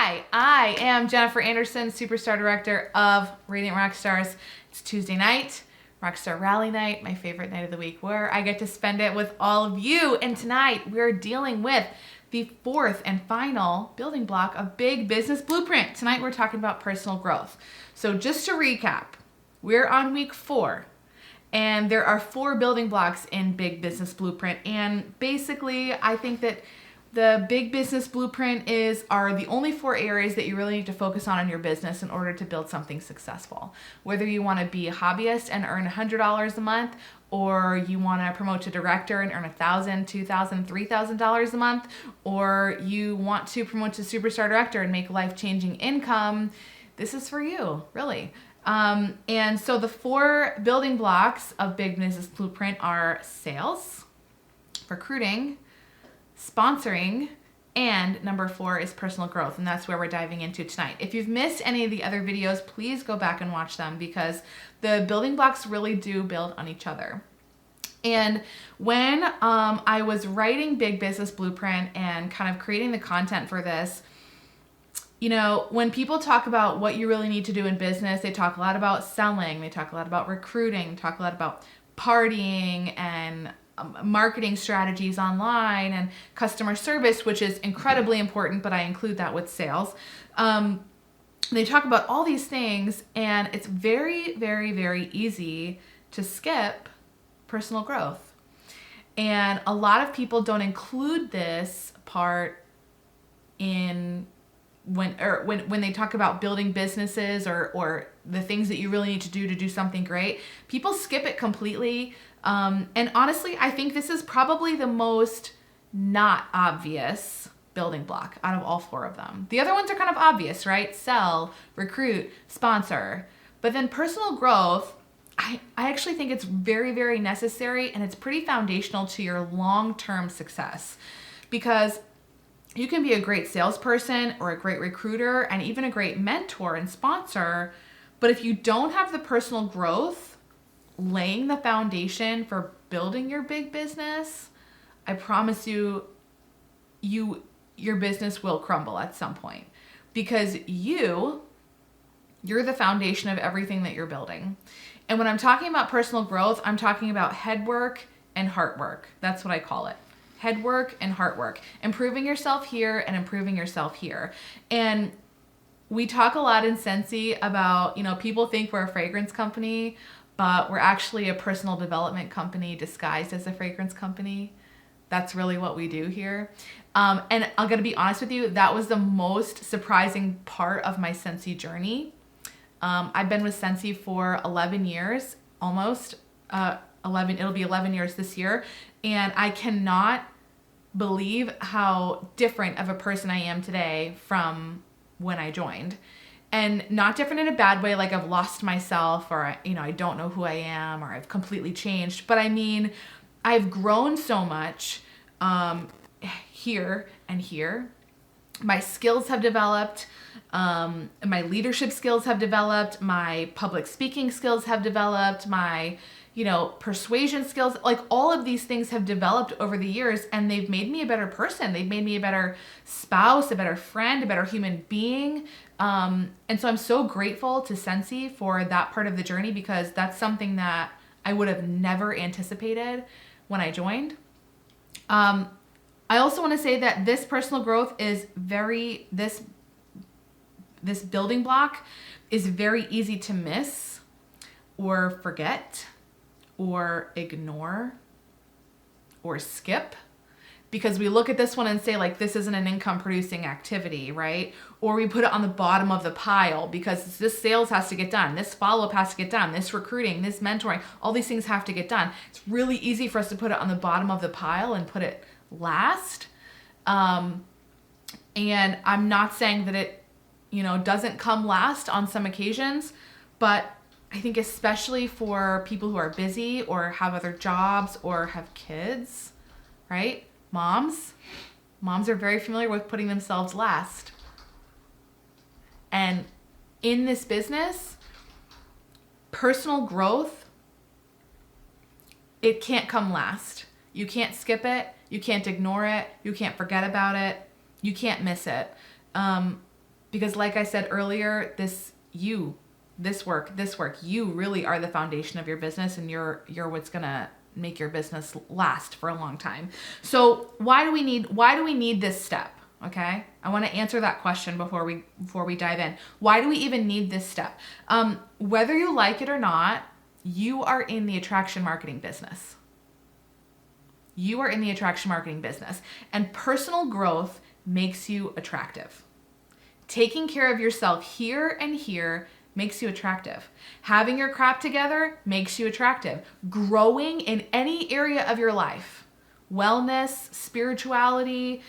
Hi, I am Jennifer Anderson, Superstar Director of Radiant Rockstars. It's Tuesday night, Rockstar Rally night, my favorite night of the week, where I get to spend it with all of you. And tonight we're dealing with the fourth and final building block of Big Business Blueprint. Tonight we're talking about personal growth. So just to recap, we're on week 4. And there are 4 building blocks in Big Business Blueprint. And basically, I think that the Big Business Blueprint are the only 4 areas that you really need to focus on in your business in order to build something successful. Whether you want to be a hobbyist and earn $100 a month, or you want to promote to director and earn $1,000, $2,000, $3,000 a month, or you want to promote to superstar director and make life-changing income, this is for you, really. And so the 4 building blocks of Big Business Blueprint are sales, recruiting, sponsoring, and number 4 is personal growth. And that's where we're diving into tonight. If you've missed any of the other videos, please go back and watch them because the building blocks really do build on each other. And when I was writing Big Business Blueprint and kind of creating the content for this, you know, when people talk about what you really need to do in business, they talk a lot about selling, they talk a lot about recruiting, they talk a lot about partying and marketing strategies online and customer service, which is incredibly important, but I include that with sales. They talk about all these things, and it's very, very, very easy to skip personal growth. And a lot of people don't include this part in when they talk about building businesses or the things that you really need to do something great. People skip it completely. And honestly, I think this is probably the most not obvious building block out of all 4 of them. The other ones are kind of obvious, right? Sell, recruit, sponsor. But then personal growth, I actually think it's very, very necessary, and it's pretty foundational to your long-term success, because you can be a great salesperson or a great recruiter and even a great mentor and sponsor, but if you don't have the personal growth laying the foundation for building your big business, I promise you, your business will crumble at some point, because you're the foundation of everything that you're building. And when I'm talking about personal growth, I'm talking about head work and heart work. That's what I call it. Head work and heart work. Improving yourself here and improving yourself here. And we talk a lot in Scentsy about, you know, people think we're a fragrance company, but we're actually a personal development company disguised as a fragrance company. That's really what we do here. And I'm going to be honest with you, that was the most surprising part of my Scentsy journey. I've been with Scentsy for 11 years, almost 11. It'll be 11 years this year. And I cannot believe how different of a person I am today from when I joined. And not different in a bad way, like I've lost myself, or, you know, I don't know who I am, or I've completely changed. But I mean, I've grown so much here and here. My skills have developed. My leadership skills have developed. My public speaking skills have developed. My, you know, persuasion skills, like all of these things have developed over the years, and they've made me a better person. They've made me a better spouse, a better friend, a better human being. And so I'm so grateful to Scentsy for that part of the journey, because that's something that I would have never anticipated when I joined. I also want to say that this personal growth is this building block is very easy to miss or forget or ignore or skip, because we look at this one and say, like, this isn't an income producing activity, right? Or we put it on the bottom of the pile because this sales has to get done, this follow-up has to get done, this recruiting, this mentoring, all these things have to get done. It's really easy for us to put it on the bottom of the pile and put it last. And I'm not saying that it, you know, doesn't come last on some occasions, but I think especially for people who are busy or have other jobs or have kids, right? Moms are very familiar with putting themselves last. And in this business, personal growth, it can't come last. You can't skip it. You can't ignore it. You can't forget about it. You can't miss it. Because like I said earlier, this work, you really are the foundation of your business, and you're what's going to make your business last for a long time. So why do we need this step? Okay. I want to answer that question before we dive in. Why do we even need this step? Whether you like it or not, you are in the attraction marketing business. You are in the attraction marketing business, and personal growth makes you attractive. Taking care of yourself here and here makes you attractive. Having your crap together makes you attractive. Growing in any area of your life, wellness, spirituality,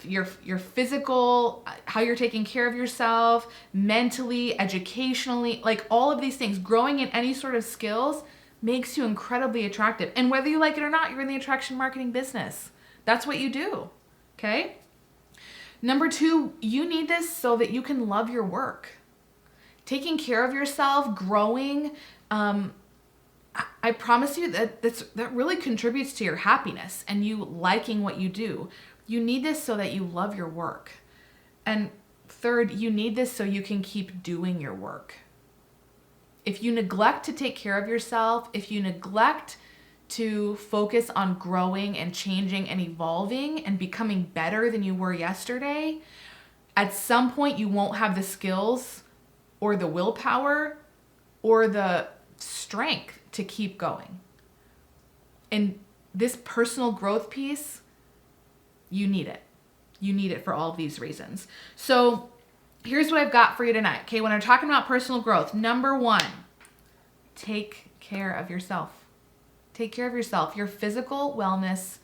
your physical, how you're taking care of yourself, mentally, educationally, like all of these things, growing in any sort of skills makes you incredibly attractive. And whether you like it or not, you're in the attraction marketing business. That's what you do. Okay? Number 2, you need this so that you can love your work. Taking care of yourself, growing, I promise you that really contributes to your happiness and you liking what you do. You need this so that you love your work. And 3rd, you need this so you can keep doing your work. If you neglect to take care of yourself, if you neglect to focus on growing and changing and evolving and becoming better than you were yesterday, at some point you won't have the skills or the willpower or the strength to keep going. And this personal growth piece, you need it. You need it for all of these reasons. So here's what I've got for you tonight. Okay, when I'm talking about personal growth, number 1, take care of yourself. Take care of yourself. Your physical wellness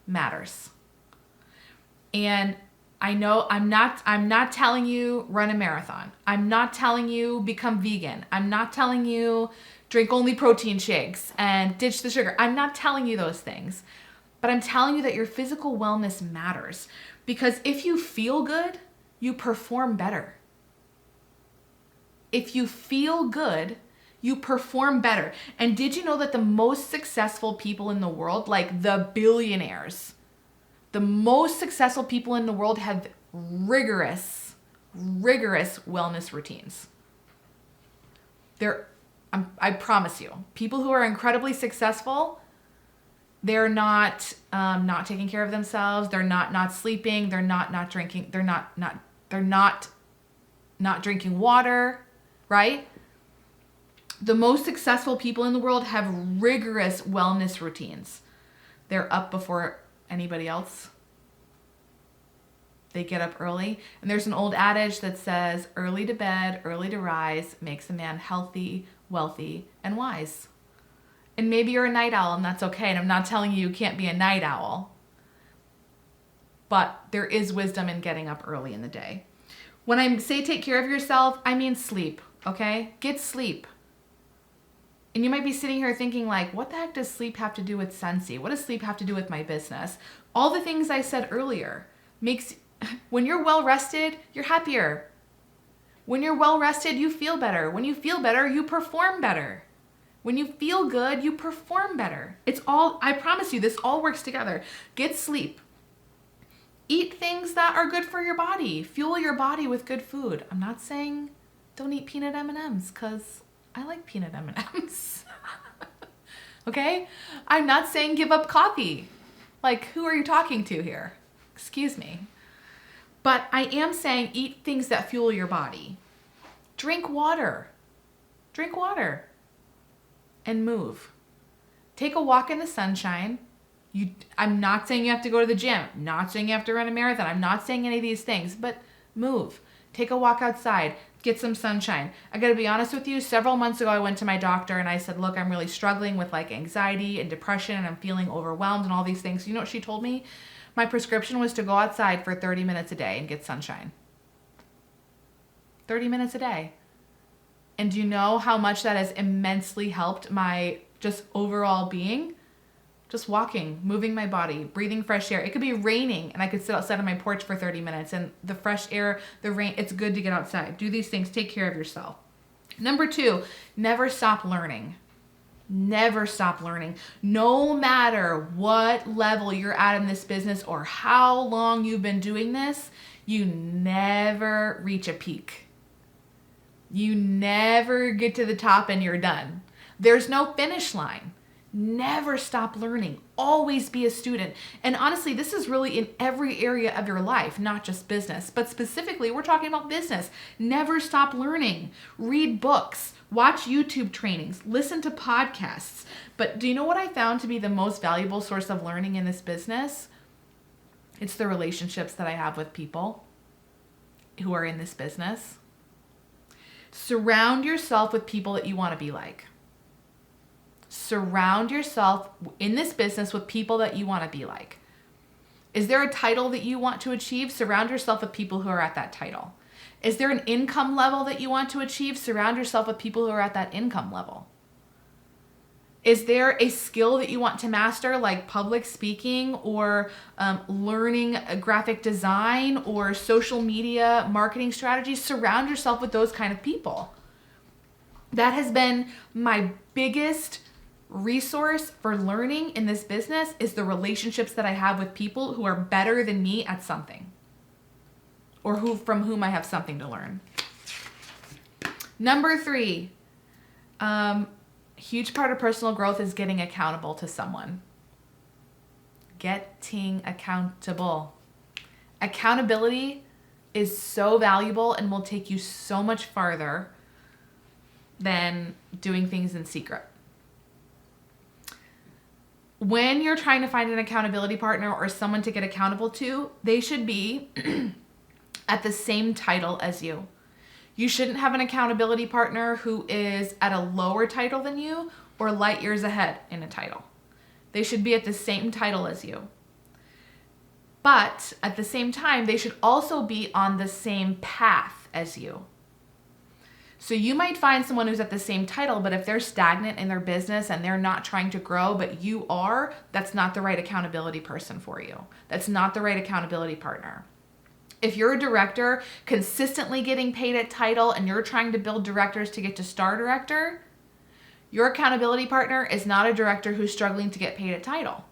matters. And I know I'm not telling you run a marathon. I'm not telling you become vegan. I'm not telling you drink only protein shakes and ditch the sugar. I'm not telling you those things. But I'm telling you that your physical wellness matters. Because if you feel good, you perform better. If you feel good, you perform better. And did you know that the most successful people in the world, like the billionaires, the most successful people in the world have rigorous wellness routines? I promise you, people who are incredibly successful, they're not taking care of themselves. They're not sleeping. They're not drinking. They're not drinking water, right? The most successful people in the world have rigorous wellness routines. They're up before anybody else. They get up early. And there's an old adage that says, early to bed, early to rise makes a man healthy, wealthy, and wise. And maybe you're a night owl, and that's okay. And I'm not telling you can't be a night owl. But there is wisdom in getting up early in the day. When I say take care of yourself, I mean sleep, okay? Get sleep. And you might be sitting here thinking like, what the heck does sleep have to do with Scentsy? What does sleep have to do with my business? All the things I said earlier when you're well rested, you're happier. When you're well rested, you feel better. When you feel better, you perform better. When you feel good, you perform better. I promise you, this all works together. Get sleep. Eat things that are good for your body. Fuel your body with good food. I'm not saying don't eat peanut M&Ms because I like peanut M&Ms. Okay? I'm not saying give up coffee. Like, who are you talking to here? Excuse me. But I am saying eat things that fuel your body. Drink water. Drink water. And move. Take a walk in the sunshine. I'm not saying you have to go to the gym. I'm not saying you have to run a marathon. I'm not saying any of these things, but move. Take a walk outside. Get some sunshine. I got to be honest with you. Several months ago, I went to my doctor and I said, look, I'm really struggling with like anxiety and depression and I'm feeling overwhelmed and all these things. You know what she told me? My prescription was to go outside for 30 minutes a day and get sunshine. 30 minutes a day. And do you know how much that has immensely helped my just overall being? Just walking, moving my body, breathing fresh air. It could be raining and I could sit outside on my porch for 30 minutes and the fresh air, the rain, it's good to get outside. Do these things, take care of yourself. Number 2, never stop learning. Never stop learning. No matter what level you're at in this business or how long you've been doing this, You never reach a peak. You never get to the top and you're done. There's no finish line. Never stop learning. Always be a student. And honestly, this is really in every area of your life, not just business. But specifically, we're talking about business. Never stop learning. Read books. Watch YouTube trainings. Listen to podcasts. But do you know what I found to be the most valuable source of learning in this business? It's the relationships that I have with people who are in this business. Surround yourself with people that you want to be like. Surround yourself in this business with people that you want to be like. Is there a title that you want to achieve? Surround yourself with people who are at that title. Is there an income level that you want to achieve? Surround yourself with people who are at that income level. Is there a skill that you want to master, like public speaking or learning graphic design or social media marketing strategies? Surround yourself with those kind of people. That has been my biggest resource for learning in this business, is the relationships that I have with people who are better than me at something, or from whom I have something to learn. Number 3, huge part of personal growth is getting accountable to someone. Getting accountable. Accountability is so valuable and will take you so much farther than doing things in secret. When you're trying to find an accountability partner or someone to get accountable to, they should be at the same title as you. You shouldn't have an accountability partner who is at a lower title than you or light years ahead in a title. They should be at the same title as you. But at the same time, they should also be on the same path as you. So you might find someone who's at the same title, but if they're stagnant in their business and they're not trying to grow, but you are, that's not the right accountability person for you. That's not the right accountability partner. If you're a director consistently getting paid at title and you're trying to build directors to get to star director, your accountability partner is not a director who's struggling to get paid at title.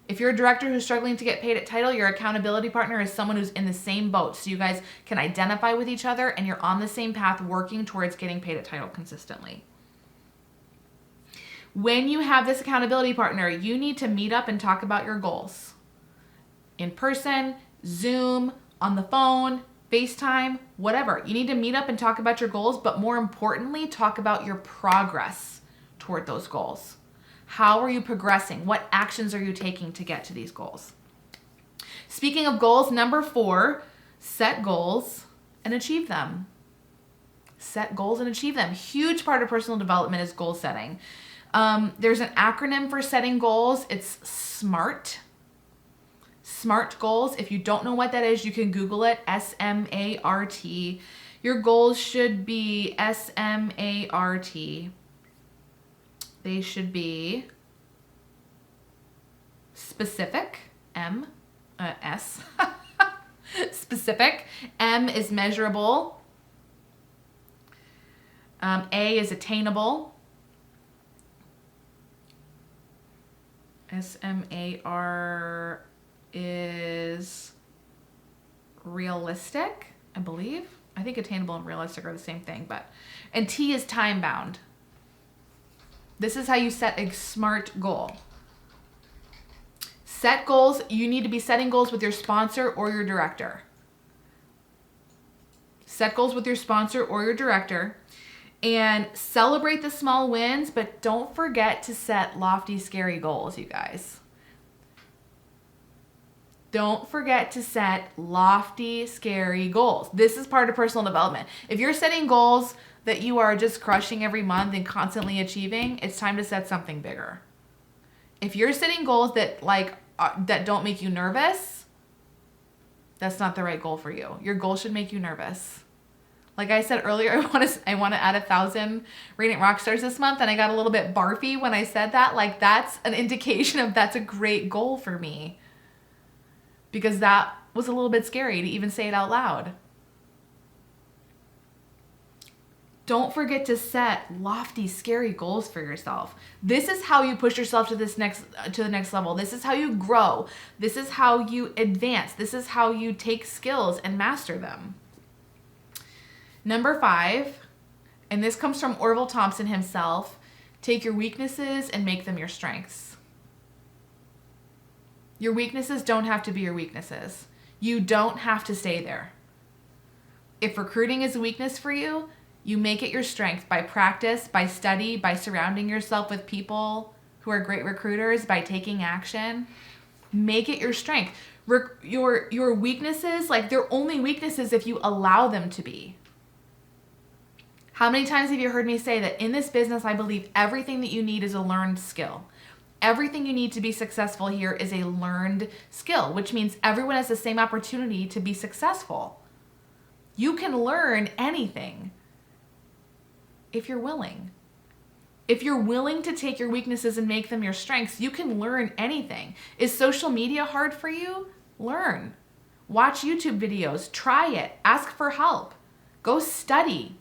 If you're a director who's struggling to get paid at title, your accountability partner is someone who's in the same boat. So you guys can identify with each other and you're on the same path working towards getting paid at title consistently. When you have this accountability partner, you need to meet up and talk about your goals. In person, Zoom, on the phone, FaceTime, whatever. You need to meet up and talk about your goals, but more importantly, talk about your progress toward those goals. How are you progressing? What actions are you taking to get to these goals? Speaking of goals, number 4, set goals and achieve them. Set goals and achieve them. Huge part of personal development is goal setting. There's an acronym for setting goals. It's SMART. SMART goals. If you don't know what that is, you can Google it. SMART. Your goals should be SMART. They should be specific, S. Specific. M is measurable. A is attainable. SMAR is realistic, I believe. I think attainable and realistic are the same thing, and T is time bound. This is how you set a SMART goal. Set goals. You need to be setting goals with your sponsor or your director. Set goals with your sponsor or your director and celebrate the small wins, but don't forget to set lofty, scary goals, you guys. Don't forget to set lofty, scary goals. This is part of personal development. If you're setting goals that you are just crushing every month and constantly achieving, it's time to set something bigger. If you're setting goals that that don't make you nervous, that's not the right goal for you. Your goal should make you nervous. Like I said earlier, I want to add 1,000 Radiant Rockstars this month, and I got a little bit barfy when I said that. Like, that's an indication of that's a great goal for me, because that was a little bit scary to even say it out loud. Don't forget to set lofty, scary goals for yourself. This is how you push yourself to the next level. This is how you grow. This is how you advance. This is how you take skills and master them. Number 5, and this comes from Orville Thompson himself, take your weaknesses and make them your strengths. Your weaknesses don't have to be your weaknesses. You don't have to stay there. If recruiting is a weakness for you, you make it your strength by practice, by study, by surrounding yourself with people who are great recruiters, by taking action. Make it your strength. Your weaknesses, like, they're only weaknesses if you allow them to be. How many times have you heard me say that in this business, I believe everything that you need is a learned skill. Everything you need to be successful here is a learned skill, which means everyone has the same opportunity to be successful. You can learn anything if you're willing. If you're willing to take your weaknesses and make them your strengths, you can learn anything. Is social media hard for you? Learn. Watch YouTube videos. Try it. Ask for help. Go study.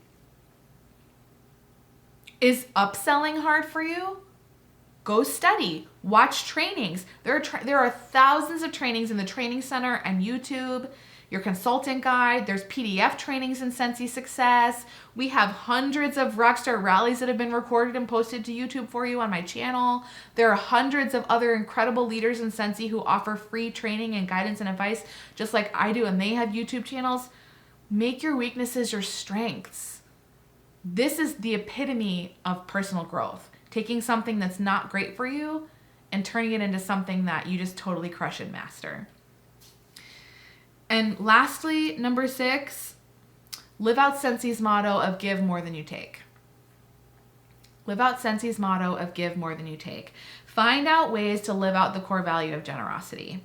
Is upselling hard for you? Go study. Watch trainings. There are thousands of trainings in the training center and YouTube. Your consultant guide. There's PDF trainings in Scentsy Success. We have hundreds of Rockstar rallies that have been recorded and posted to YouTube for you on my channel. There are hundreds of other incredible leaders in Scentsy who offer free training and guidance and advice just like I do, and they have YouTube channels. Make your weaknesses your strengths. This is the epitome of personal growth. Taking something that's not great for you and turning it into something that you just totally crush and master. And lastly, number 6, live out Scentsy's motto of give more than you take. Live out Scentsy's motto of give more than you take. Find out ways to live out the core value of generosity.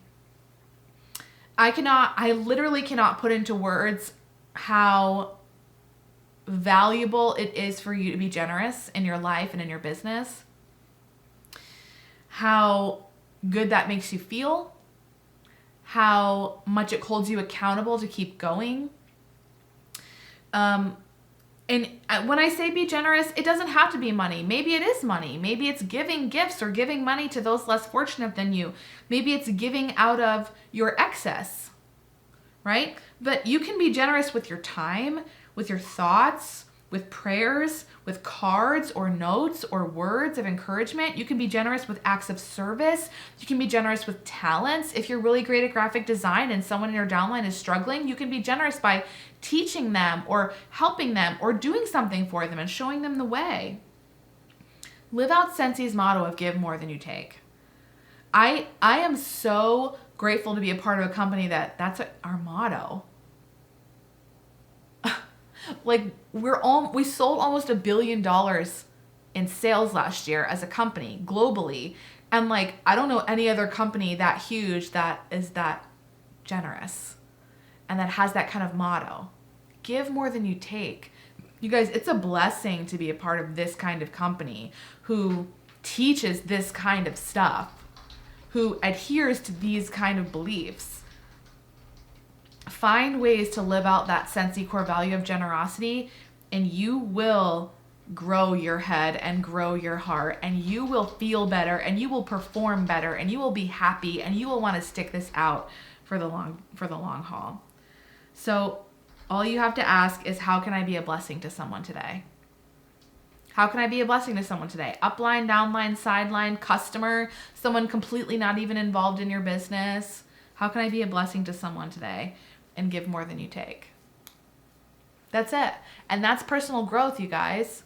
I literally cannot put into words how valuable it is for you to be generous in your life and in your business. How good that makes you feel. How much it holds you accountable to keep going. And when I say be generous, it doesn't have to be money. Maybe it is money. Maybe it's giving gifts or giving money to those less fortunate than you. Maybe it's giving out of your excess, right? But you can be generous with your time, with your thoughts, with prayers, with cards or notes or words of encouragement. You can be generous with acts of service. You can be generous with talents. If you're really great at graphic design and someone in your downline is struggling, you can be generous by teaching them or helping them or doing something for them and showing them the way. Live out Scentsy's motto of give more than you take. I am so grateful to be a part of a company that's our motto. Like, we sold almost $1 billion in sales last year as a company globally. And like, I don't know any other company that huge that is that generous and that has that kind of motto. Give more than you take. You guys, it's a blessing to be a part of this kind of company who teaches this kind of stuff, who adheres to these kind of beliefs. Find ways to live out that Scentsy core value of generosity, and you will grow your head and grow your heart, and you will feel better, and you will perform better, and you will be happy, and you will want to stick this out for the long haul. So all you have to ask is, how can I be a blessing to someone today? How can I be a blessing to someone today? Upline, downline, sideline, customer, someone completely not even involved in your business. How can I be a blessing to someone today and give more than you take? That's it. And that's personal growth, you guys.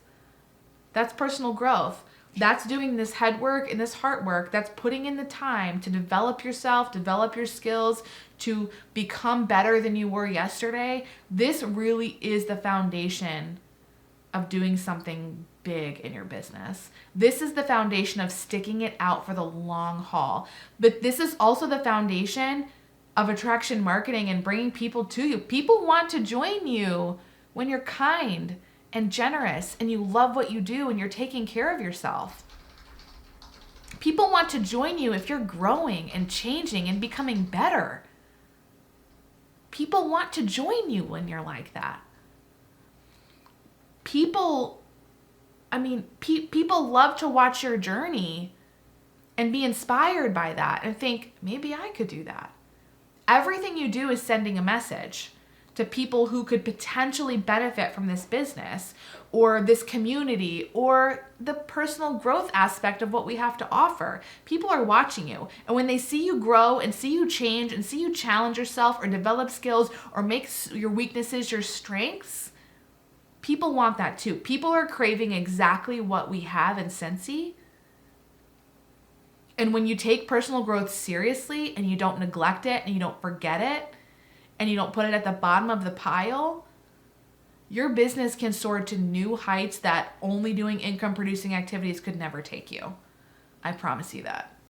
That's personal growth. That's doing this head work and this heart work. That's putting in the time to develop yourself, develop your skills, to become better than you were yesterday. This really is the foundation of doing something big in your business. This is the foundation of sticking it out for the long haul. But this is also the foundation of attraction marketing and bringing people to you. People want to join you when you're kind and generous and you love what you do and you're taking care of yourself. People want to join you if you're growing and changing and becoming better. People want to join you when you're like that. people, people love to watch your journey and be inspired by that and think, maybe I could do that. Everything you do is sending a message to people who could potentially benefit from this business or this community or the personal growth aspect of what we have to offer. People are watching you. And when they see you grow and see you change and see you challenge yourself or develop skills or make your weaknesses your strengths, people want that too. People are craving exactly what we have in Scentsy. And when you take personal growth seriously and you don't neglect it and you don't forget it and you don't put it at the bottom of the pile, your business can soar to new heights that only doing income producing activities could never take you. I promise you that.